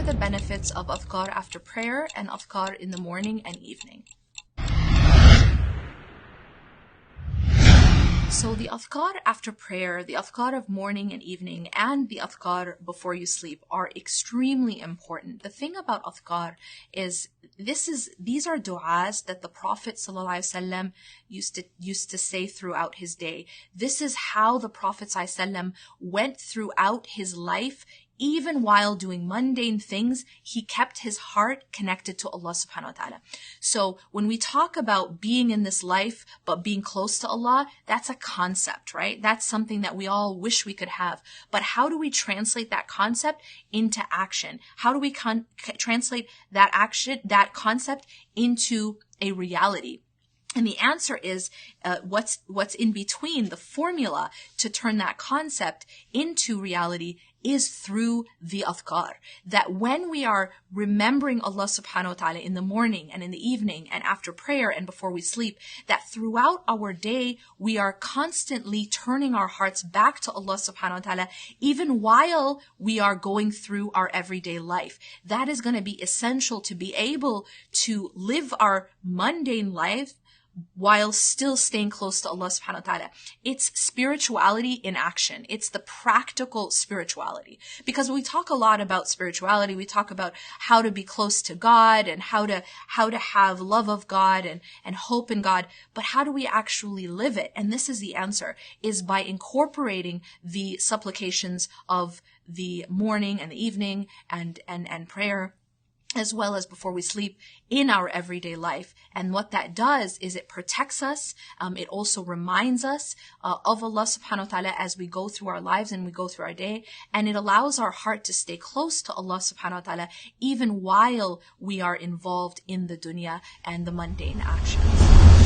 the benefits of adhkar after prayer and adhkar in the morning and evening? So the adhkar after prayer, the adhkar of morning and evening, and the adhkar before you sleep are extremely important. The thing about adhkar is these are du'as that the Prophet ﷺ used to say throughout his day. This is how the Prophet ﷺ went throughout his life. Even while doing mundane things, he kept his heart connected to Allah subhanahu wa ta'ala. So when we talk about being in this life, but being close to Allah, that's a concept, right? That's something that we all wish we could have. But how do we translate that concept into action? How do we translate that concept into a reality? And the answer is what's in between. The formula to turn that concept into reality is through the adhkar. That when we are remembering Allah subhanahu wa ta'ala in the morning and in the evening and after prayer and before we sleep, that throughout our day we are constantly turning our hearts back to Allah subhanahu wa ta'ala even while we are going through our everyday life. That is going to be essential to be able to live our mundane life while still staying close to Allah subhanahu wa ta'ala. It's spirituality in action. It's the practical spirituality. Because we talk a lot about spirituality. We talk about how to be close to God and how to have love of God and hope in God. But how do we actually live it? And this is the answer, is by incorporating the supplications of the morning and the evening and prayer, as well as before we sleep, in our everyday life. And what that does is it protects us. It also reminds us of Allah subhanahu wa ta'ala as we go through our lives and we go through our day. And it allows our heart to stay close to Allah subhanahu wa ta'ala even while we are involved in the dunya and the mundane actions.